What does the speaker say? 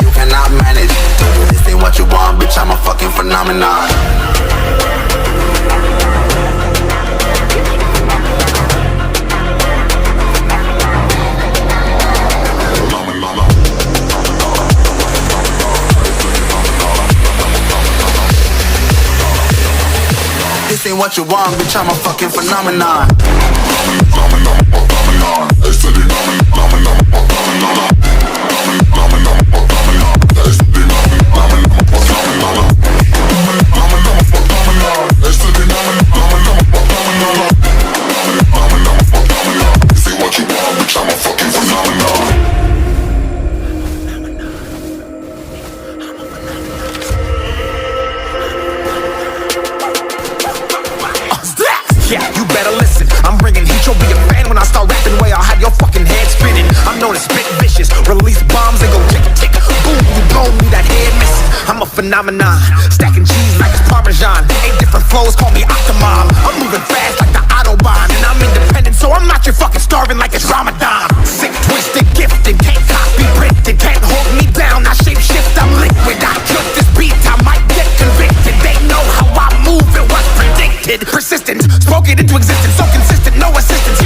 you cannot manage. This ain't what you want, bitch, I'm a fucking phenomenon. This ain't what you want, bitch, I'm a fucking phenomenon. Yeah, you better listen. I'm bringing heat, you'll be a fan when I start rapping. Way I'll have your fucking head spinning. I'm known as spit vicious, release bombs and go tick tick. Boom, you blow me, that head missing. I'm a phenomenon, stacking cheese like it's Parmesan. 8 different flows, call me Octomom. I'm moving fast like the Autobahn, and I'm independent, so I'm not your fucking starving like it's Ramadan. Sick, twisted, gifted, can't copy, printed, can't hold me down. I shape shift, I'm liquid. I took this beat, I might get convicted. They know how I move, it was predicted. Persistent, spoke it into existence, so consistent, no assistance.